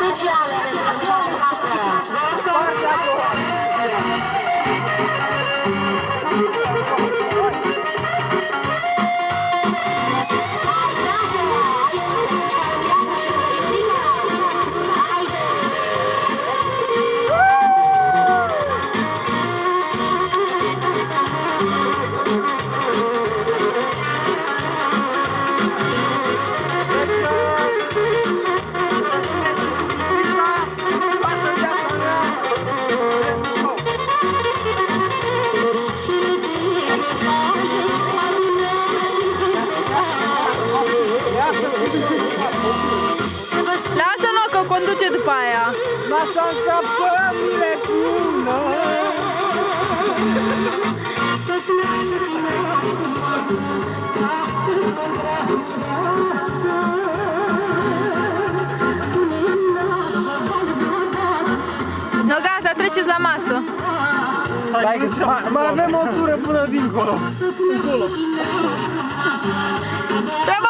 speciale pentru toată Lasă-mă că conduce după aia. Așa încapă nebună. No, gata, treceți la masă. Mai avem o tură până dincolo. Treaba